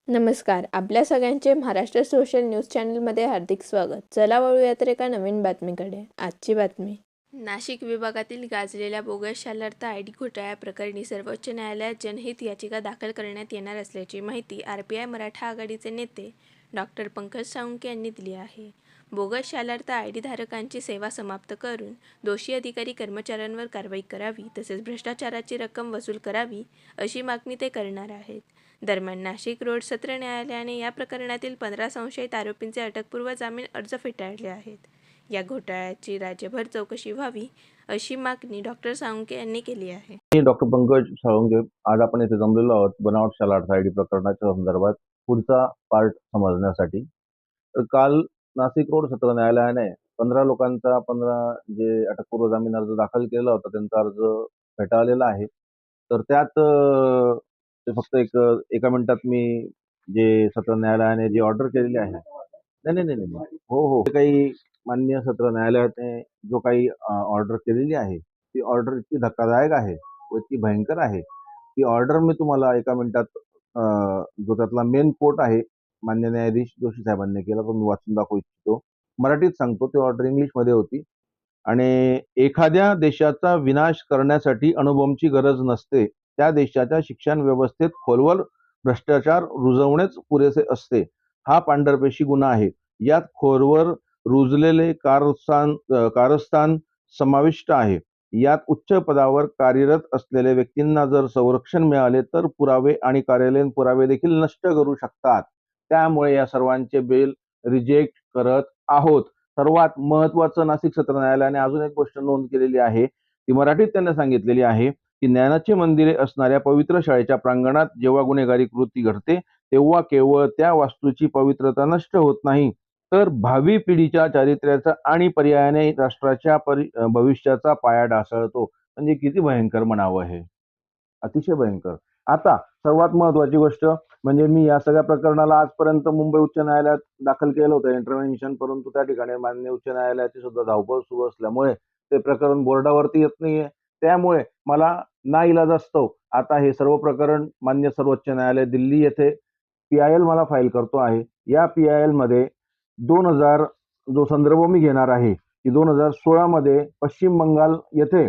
नमस्कार. आपल्या सगळ्यांचे महाराष्ट्र सोशल न्यूज चॅनलमध्ये हार्दिक स्वागत. चला वळूयात एका नवीन बातमीकडे. आजची बातमी. नाशिक विभागातील गाजलेल्या बोगस शालार्थ आयडी घोटाळ्याप्रकरणी सर्वोच्च न्यायालयात जनहित याचिका दाखल करण्यात येणार असल्याची माहिती आरपीआय मराठा आघाडीचे नेते डॉक्टर पंकज साळुंखे यांनी दिली आहे. बोगस शालार्थ आयडी धारकांची सेवा समाप्त करून दोषी अधिकारी कर्मचाऱ्यांवर कारवाई करावी तसेच भ्रष्टाचाराची रक्कम वसूल करावी अशी मागणी ते करणार आहेत. दरम्यान नाशिक रोड सत्र न्यायालयाने या प्रकरणातील 15 संशयित आरोपींचे अटकपूर्व जामीन अर्ज फेटाळले आहेत. या घोटाळ्याची राज्यभर चौकशी व्हावी अशी मागणी डॉक्टर साळुंखे यांनी केली आहे. मी डॉक्टर पंकज साळुंखे. आज आपण येथे जमलेलो आहोत बनावट शालार्थ आयडी प्रकरणाच्या संदर्भात पुढचा पार्ट समजण्यासाठी. तर काल नाशिक रोड सत्र न्यायालयाने 15 लोकांचा 15 जे अटकपूर्व जामीन अर्ज दाखल केलेला होता त्यांचा अर्ज फेटाळलेला आहे. तर त्यात ते फक्त एका मिनिटात मी जे सत्र न्यायालयाने जी ऑर्डर केलेली आहे नाही. हो. काही माननीय सत्र न्यायालयाने जो काही ऑर्डर केलेली आहे ती ऑर्डर इतकी धक्कादायक आहे व इतकी भयंकर आहे. ती ऑर्डर मी तुम्हाला एका मिनिटात जो त्यातला मेन कोट आहे मान्य न्यायाधीश जोशी साहेबांनी केला तो मी वाचून दाखवू इच्छितो. मराठीत सांगतो. ती ऑर्डर इंग्लिशमध्ये होती. आणि एखाद्या देशाचा विनाश करण्यासाठी अणुबॉम्बची गरज नसते. त्या देशाच्या शिक्षण व्यवस्थेत खोलवर भ्रष्टाचार रुजवणेच पुरेसे असते. हा पांढरपेशी गुन्हा आहे. यात खोलवर रुजलेले कारस्थान समाविष्ट आहे. यात उच्च पदावर कार्यरत असलेल्या व्यक्तींना जर संरक्षण मिळाले तर पुरावे आणि कार्यालयीन पुरावे देखील नष्ट करू शकतात. त्यामुळे या सर्वांचे बेल रिजेक्ट करत आहोत. सर्वात महत्वाचं नाशिक सत्र न्यायालयाने अजून एक गोष्ट नोंद केलेली आहे. ती मराठीत त्यांनी सांगितलेली आहे की ज्ञानाची मंदिरे असणाऱ्या पवित्र शाळेच्या प्रांगणात जेव्हा गुन्हेगारी कृती घडते तेव्हा केवळ त्या वास्तूची पवित्रता नष्ट होत नाही तर भावी पिढीच्या चारित्र्याचा आणि पर्यायाने राष्ट्राच्या भविष्याचा पाया ढासळतो. म्हणजे किती भयंकर म्हणावं हे. अतिशय भयंकर. आता सर्वात महत्वाची गोष्ट म्हणजे मी या सगळ्या प्रकरणाला आजपर्यंत मुंबई उच्च न्यायालयात दाखल केलं होतं इंटरव्हेन्शन, परंतु त्या ठिकाणी माननीय उच्च न्यायालयाची सुद्धा धावपळ सुरू असल्यामुळे ते प्रकरण बोर्डावरती येत नाहीये. त्यामुळे मला नाईलाजास्तव आता हे सर्व प्रकरण मान्य सर्वोच्च न्यायालय दिल्ली येथे PIL मला फाईल करतो आहे. या PIL मध्ये 2000 जो संदर्भ मी घेणार आहे की 2016 मध्ये पश्चिम बंगाल येथे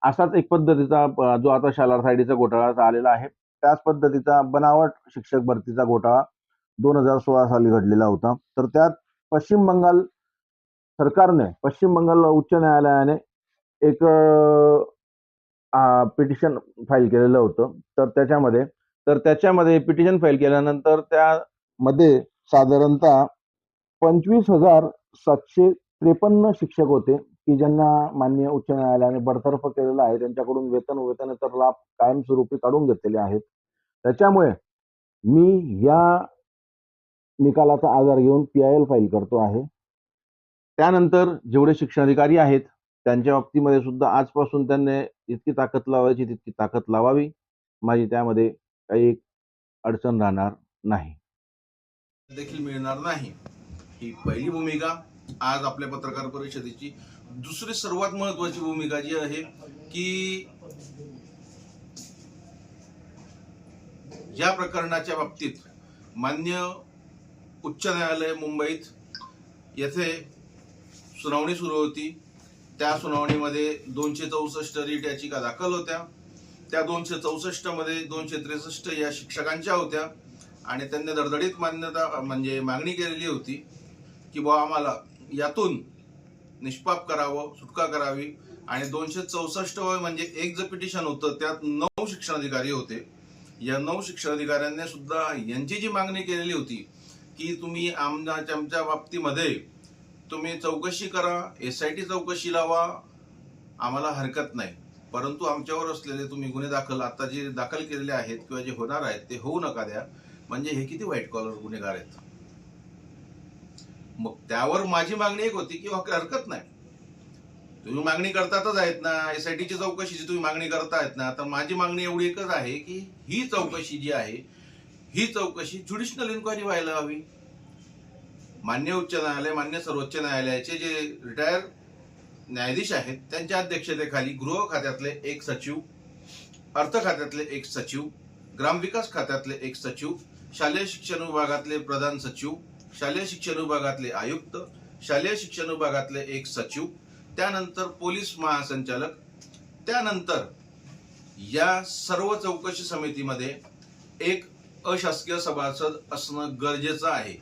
असाच एक पद्धतीचा जो आता शालार्थ आयडीचा घोटाळा आलेला आहे त्याच पद्धतीचा बनावट शिक्षक भरतीचा घोटाळा 2016 साली घडलेला होता. तर त्यात पश्चिम बंगाल सरकारने पश्चिम बंगाल उच्च न्यायालयाने एक पिटिशन फाईल केलेलं होतं. तर त्याच्यामध्ये पिटिशन फाईल केल्यानंतर त्यामध्ये साधारणतः 25,753 शिक्षक होते की ज्यांना माननीय उच्च न्यायालयाने बडतर्फ केलेलं आहे. त्यांच्याकडून वेतनेतर लाभ कायमस्वरूपी काढून घेतलेले आहेत. त्याच्यामुळे मी या निकालाचा आधार घेऊन PIL फाईल करतो आहे. त्यानंतर जेवढे शिक्षणाधिकारी आहेत त्यांच्या बाबतीमध्ये सुद्धा आजपासून त्यांनी जितकी ताकद लावायची तितकी ताकद लावावी. माझी त्यामध्ये काही अडचण राहणार नाही. देखील मिळणार नाही. ही पहिली भूमिका आज आपल्या पत्रकार परिषदेची. दुसरी सर्वात महत्वाची भूमिका जी आहे की या प्रकरणाच्या बाबतीत मान्य उच्च न्यायालय मुंबईत येथे सुनावणी सुरू होती. त्या सुनावणीमध्ये 264 रीट याचिका दाखल होत्या. त्या 264 मध्ये 263 या शिक्षकांच्या होत्या आणि त्यांनी दडदडीत मागणी केलेली होती की बुवा आम्हाला यातून निष्पाप करावं, सुटका करावी. आणि 264 म्हणजे एक जे पिटिशन होतं त्यात 9 शिक्षणाधिकारी होते. या 9 शिक्षणाधिकाऱ्यांनी सुद्धा यांची जी मागणी केलेली होती की तुम्ही आमच्या बाबतीमध्ये तुम्ही चौकशी करा, SIT चौकशी लावा, आम्हाला हरकत नाही, परंतु आमच्यावर असलेले तुम्ही गुन्हे आता जे दाखल केलेले आहेत किंवा जे होणार आहेत ते होऊ नका द्या. म्हणजे हे किती व्हाईट कॉलर गुन्हेगार आहेत. मग त्यावर माझी मागणी एक होती की हरकत नाही, तुम्ही मागणी करतातच आहेत ना, SITची चौकशीची तुम्ही मागणी करतायत ना, तर माझी मागणी एवढी एकच आहे की ही चौकशी जी आहे ही चौकशी ज्युडिशनल इन्क्वायरी व्हायला हवी. मान्य उच्च न्यायालय, मान्य सर्वोच्च न्यायालयाचे जे रिटायर न्यायाधीश आहेत त्यांच्या अध्यक्षतेखाली गृह खात्यातले एक सचिव, अर्थ खात्यातले एक सचिव, ग्रामविकास खात्यातले एक सचिव, शालेय शिक्षण विभागातले प्रधान सचिव, शालेय शिक्षण विभागातले आयुक्त, शालेय शिक्षण विभागातले एक सचिव, त्यानंतर पोलीस महासंचालक, त्यानंतर या सर्व चौकशी समितीमध्ये एक अशासकीय सभासद असणं गरजेचं आहे,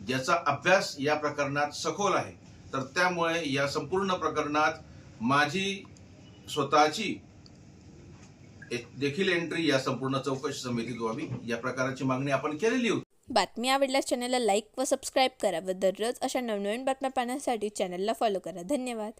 ज्याचा अभ्यास या प्रकरणात सखोल आहे. तर त्यामुळे या संपूर्ण प्रकरणात माझी स्वतःची देखील एंट्री या संपूर्ण चौकशी समितीत व्हावी, या प्रकारची मागणी आपण केलेली होती. बातमी आवडल्यास चॅनलला लाईक व सबस्क्राईब करा व दररोज अशा नवनवीन बातम्या पाहण्यासाठी चॅनलला फॉलो करा. धन्यवाद.